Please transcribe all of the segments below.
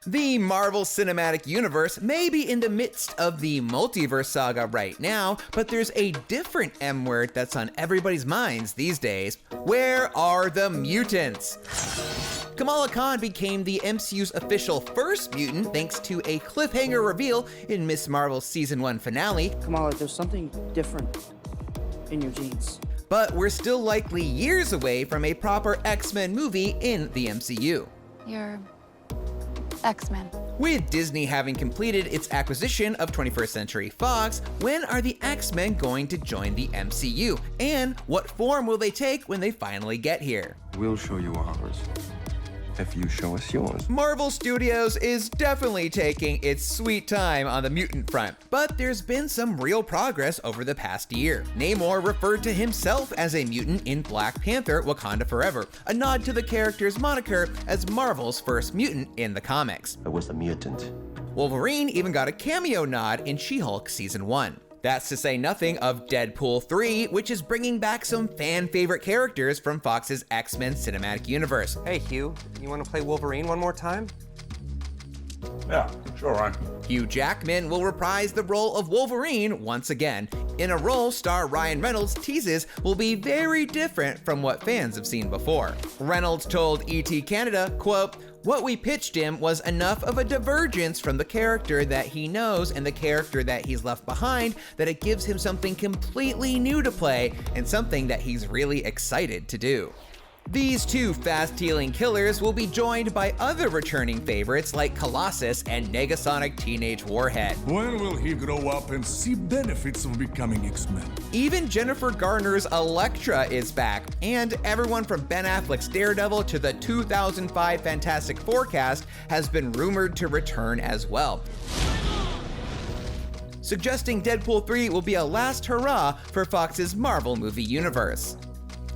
The Marvel Cinematic Universe may be in the midst of the multiverse saga right now, but there's a different M word that's on everybody's minds these days. Where are the mutants? Kamala Khan became the MCU's official first mutant thanks to a cliffhanger reveal in Ms. Marvel's Season 1 finale. Kamala, there's something different in your genes. But we're still likely years away from a proper X-Men movie in the MCU. You're X-Men. With Disney having completed its acquisition of 21st Century Fox, when are the X-Men going to join the MCU? And what form will they take when they finally get here? We'll show you ours, if you show us yours. Marvel Studios is definitely taking its sweet time on the mutant front, but there's been some real progress over the past year. Namor referred to himself as a mutant in Black Panther: Wakanda Forever, a nod to the character's moniker as Marvel's first mutant in the comics. I was a mutant. Wolverine even got a cameo nod in She-Hulk Season 1. That's to say nothing of Deadpool 3, which is bringing back some fan-favorite characters from Fox's X-Men cinematic universe. Hey, Hugh, you want to play Wolverine one more time? Yeah, sure, Ryan. Hugh Jackman will reprise the role of Wolverine once again, in a role star Ryan Reynolds teases will be very different from what fans have seen before. Reynolds told ET Canada, quote, "What we pitched him was enough of a divergence from the character that he knows and the character that he's left behind that it gives him something completely new to play and something that he's really excited to do." These two fast-healing killers will be joined by other returning favorites like Colossus and Negasonic Teenage Warhead. When will he grow up and see benefits of becoming X-Men? Even Jennifer Garner's Elektra is back, and everyone from Ben Affleck's Daredevil to the 2005 Fantastic Four cast has been rumored to return as well, suggesting Deadpool 3 will be a last hurrah for Fox's Marvel movie universe.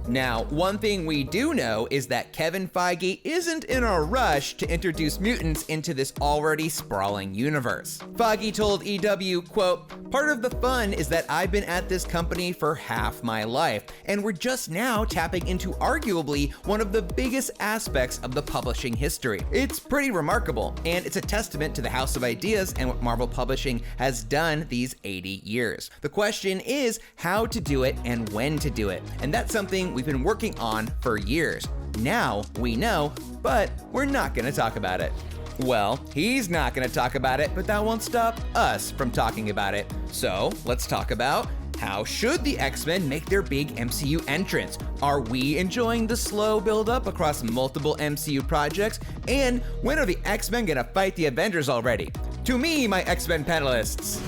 Now, one thing we do know is that Kevin Feige isn't in a rush to introduce mutants into this already sprawling universe. Feige told EW, quote, "Part of the fun is that I've been at this company for half my life, and we're just now tapping into arguably one of the biggest aspects of the publishing history. It's pretty remarkable, and it's a testament to the House of Ideas and what Marvel Publishing has done these 80 years. The question is how to do it and when to do it, and that's something we've been working on for years. Now we know, but we're not gonna talk about it." Well, he's not gonna talk about it, but that won't stop us from talking about it. So let's talk about how should the X-Men make their big MCU entrance? Are we enjoying the slow build-up across multiple MCU projects? And when are the X-Men gonna fight the Avengers already? To me, my X-Men panelists.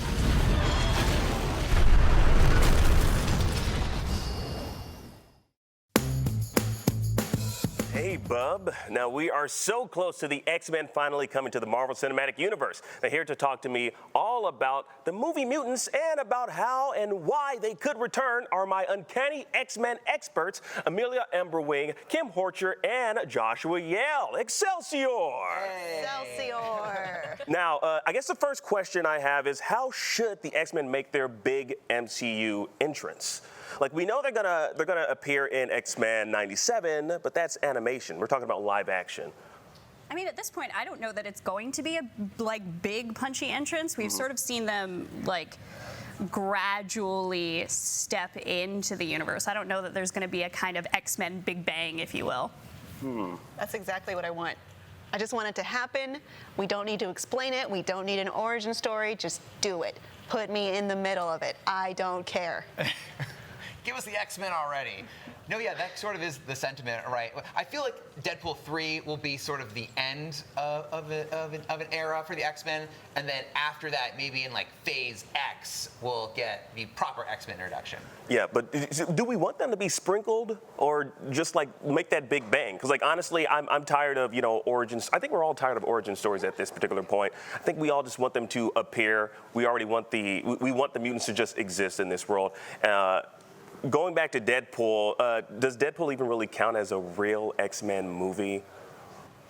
Hey, bub. Now, we are so close to the X-Men finally coming to the Marvel Cinematic Universe. Now, here to talk to me all about the movie Mutants and about how and why they could return are my uncanny X-Men experts, Amelia Emberwing, Kim Horcher, and Joshua Yehl. Excelsior! Hey. Excelsior! Now, I guess the first question I have is, how should the X-Men make their big MCU entrance? Like, we know they're gonna appear in X-Men 97, but that's animation. We're talking about live action. I mean, at this point, I don't know that it's going to be a big punchy entrance. We've sort of seen them gradually step into the universe. I don't know that there's going to be a kind of X-Men Big Bang, if you will. That's exactly what I want. I just want it to happen. We don't need to explain it. We don't need an origin story. Just do it. Put me in the middle of it. I don't care. Give us the X-Men already. No, yeah, that sort of is the sentiment, right? I feel like Deadpool 3 will be sort of the end of an era for the X-Men, and then after that, maybe in Phase X, we'll get the proper X-Men introduction. Yeah, but do we want them to be sprinkled, or just make that big bang? Because honestly, I'm tired of origins. I think we're all tired of origin stories at this particular point. I think we all just want them to appear. We already want we want the mutants to just exist in this world. Going back to Deadpool, does Deadpool even really count as a real X-Men movie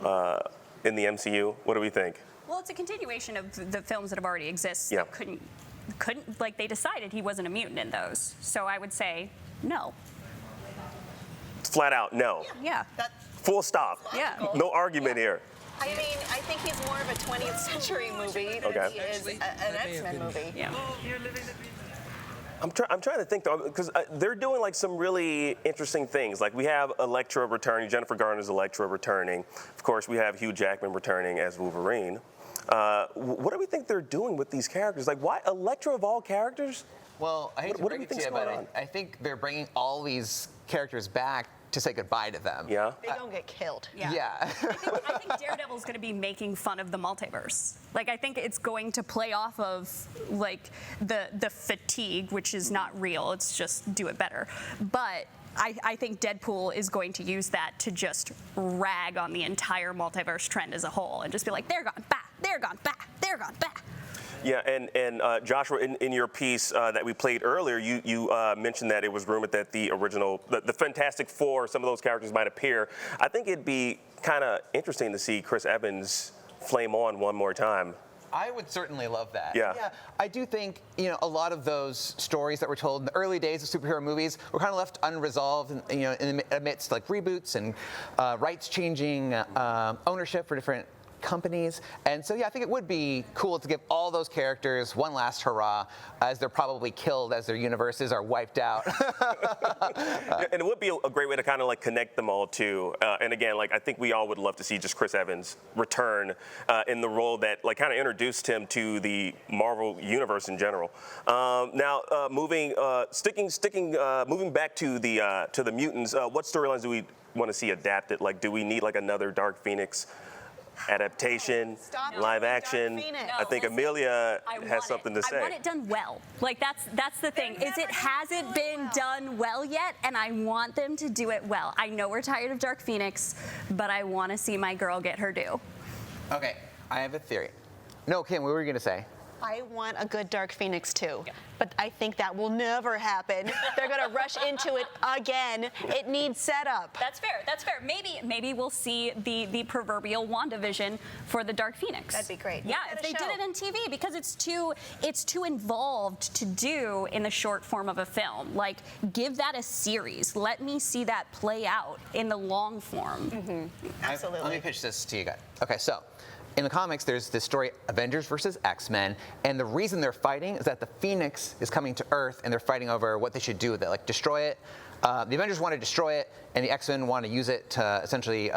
in the MCU? What do we think? Well, it's a continuation of the films that have already existed. Yeah. Couldn't they decided he wasn't a mutant in those. So I would say no. Flat out, no. Yeah. Full stop. Yeah. No argument here. I mean, I think he's more of a 20th century movie than he is an X-Men movie. Yeah. I'm trying to think though, because they're doing like some really interesting things. Like we have Elektra returning, Jennifer Garner's Elektra returning. Of course, we have Hugh Jackman returning as Wolverine. What do we think they're doing with these characters? Like, why Elektra of all characters? Well, I hate to break it to you, but I think they're bringing all these characters back to say goodbye to them. Yeah. They don't get killed. Yeah. I think Daredevil's going to be making fun of the multiverse. Like, I think it's going to play off of like the fatigue, which is not real. It's just do it better. But I think Deadpool is going to use that to just rag on the entire multiverse trend as a whole and just be like, they're gone, bah, they're gone, bah, they're gone, bah. Yeah, and Joshua, in your piece that we played earlier, you mentioned that it was rumored that the original, the Fantastic Four, some of those characters might appear. I think it'd be kind of interesting to see Chris Evans flame on one more time. I would certainly love that. Yeah. I do think, a lot of those stories that were told in the early days of superhero movies were kind of left unresolved, amidst like reboots and rights changing, ownership for different companies. And so, I think it would be cool to give all those characters one last hurrah as they're probably killed as their universes are wiped out. And it would be a great way to kind of like connect them all too. And again, like I think we all would love to see just Chris Evans return in the role that like kind of introduced him to the Marvel universe in general. Now, moving back to the mutants, what storylines do we want to see adapted? Like, do we need like another Dark Phoenix adaptation, live action? I think Amelia has something to say. I want it done well. Like that's the thing. It hasn't been done well yet, and I want them to do it well. I know we're tired of Dark Phoenix, but I want to see my girl get her due. Okay, I have a theory. No, Kim, what were you gonna say? I want a good Dark Phoenix too, but I think that will never happen. They're gonna rush into it again. It needs setup. That's fair. That's fair. Maybe we'll see the proverbial WandaVision for the Dark Phoenix. That'd be great. Yeah, if they did it on TV, because it's too involved to do in the short form of a film. Like, give that a series. Let me see that play out in the long form. Mm-hmm. Absolutely. Let me pitch this to you guys. Okay, so. In the comics, there's this story, Avengers versus X-Men, and the reason they're fighting is that the Phoenix is coming to Earth, and they're fighting over what they should do with it, like destroy it. The Avengers want to destroy it, and the X-Men want to use it to essentially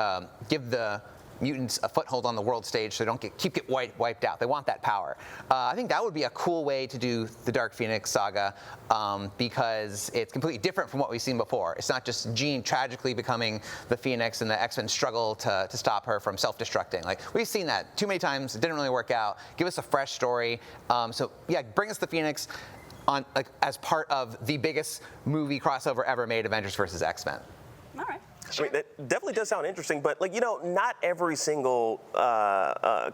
give the mutants a foothold on the world stage so they don't get wiped out. They want that power. I think that would be a cool way to do the Dark Phoenix saga because it's completely different from what we've seen before. It's not just Jean tragically becoming the Phoenix and the X-Men struggle to stop her from self-destructing. Like, we've seen that too many times. It didn't really work out. Give us a fresh story. Bring us the Phoenix on as part of the biggest movie crossover ever made, Avengers versus X-Men. All right. I mean, that definitely does sound interesting, but not every single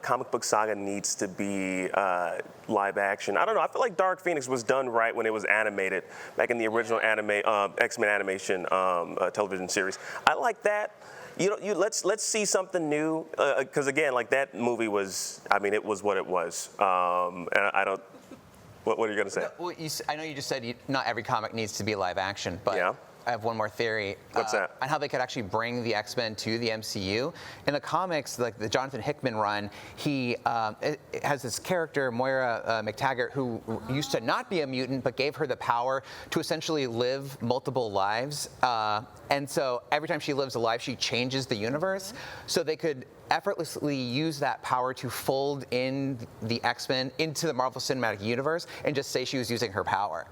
comic book saga needs to be live action. I don't know. I feel like Dark Phoenix was done right when it was animated, back in the original X-Men animation television series. I like that. Let's see something new, because again, like that movie was. I mean, it was what it was. And I don't. What are you gonna say? Well, I know you just said not every comic needs to be live action, but. Yeah. I have one more theory. What's that? On how they could actually bring the X-Men to the MCU. In the comics, like the Jonathan Hickman run, he has this character, Moira McTaggart, who used to not be a mutant, but gave her the power to essentially live multiple lives. And so every time she lives a life, she changes the universe. So they could effortlessly use that power to fold in the X-Men into the Marvel Cinematic Universe and just say she was using her power.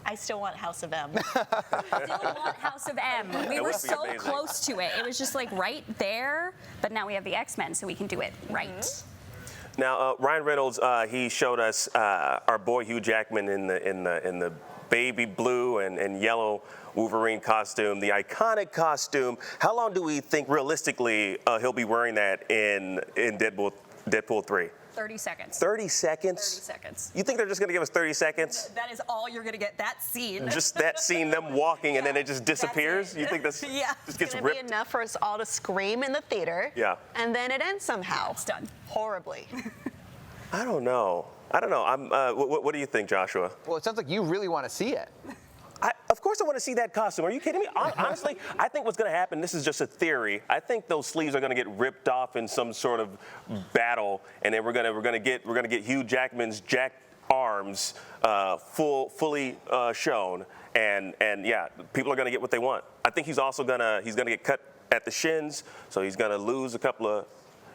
I still want House of M. Still want House of M. We were so close to it. It was just like right there, but now we have the X-Men, so we can do it right. Mm-hmm. Now, Ryan Reynolds, he showed us our boy Hugh Jackman in the baby blue and yellow Wolverine costume, the iconic costume. How long do we think realistically he'll be wearing that in Deadpool 3? 30 seconds. 30 seconds? 30 seconds. You think they're just going to give us 30 seconds? That is all you're going to get, that scene. Just that scene, them walking, and then it just disappears? You think that's Yeah. just gets It's going ripped? to be enough for us all to scream in the theater. Yeah. And then it ends somehow. It's done. Horribly. I don't know. What do you think, Joshua? Well, it sounds like you really want to see it. Of course I want to see that costume. Are you kidding me? Honestly, I think what's going to happen, this is just a theory, I think those sleeves are going to get ripped off in some sort of battle, and then we're going to get Hugh Jackman's jacked arms fully shown, and yeah, people are going to get what they want. I think he's also going to get cut at the shins, so he's going to lose a couple of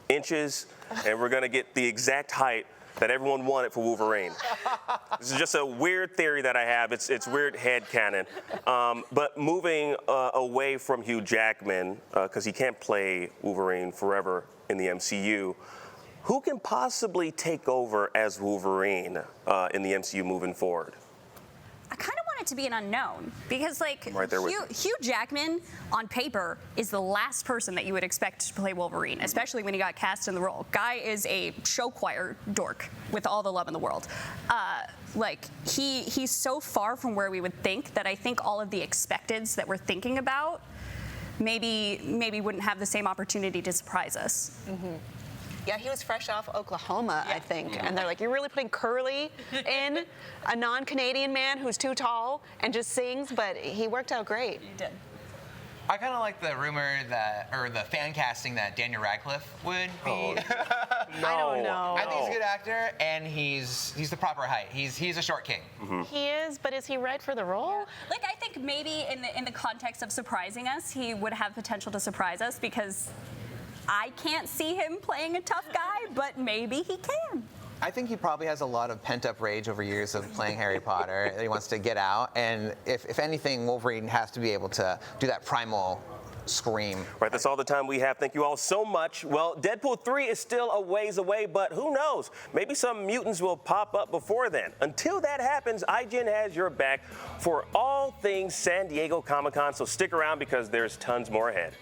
inches, and we're going to get the exact height that everyone wanted for Wolverine. This is just a weird theory that I have. It's weird headcanon. But moving away from Hugh Jackman, because he can't play Wolverine forever in the MCU, who can possibly take over as Wolverine in the MCU moving forward? I kind of want it to be an unknown because, like, Right there with you. Hugh Jackman on paper is the last person that you would expect to play Wolverine, especially when he got cast in the role. Guy is a show choir dork with all the love in the world. He's so far from where we would think that I think all of the expecteds that we're thinking about maybe wouldn't have the same opportunity to surprise us. Mm-hmm. Yeah, he was fresh off Oklahoma, I think. And they're like, you're really putting Curly in, a non-Canadian man who's too tall and just sings, but he worked out great. He did. I kind of like the rumor or the fan casting that Daniel Radcliffe would be. I don't know. I think he's a good actor, and he's the proper height. He's a short king. Mm-hmm. He is, but is he right for the role? Like, I think maybe in the context of surprising us, he would have potential to surprise us because I can't see him playing a tough guy, but maybe he can. I think he probably has a lot of pent-up rage over years of playing Harry Potter that he wants to get out. And if anything, Wolverine has to be able to do that primal scream. Right, that's all the time we have. Thank you all so much. Well, Deadpool 3 is still a ways away, but who knows? Maybe some mutants will pop up before then. Until that happens, IGN has your back for all things San Diego Comic-Con, so stick around because there's tons more ahead.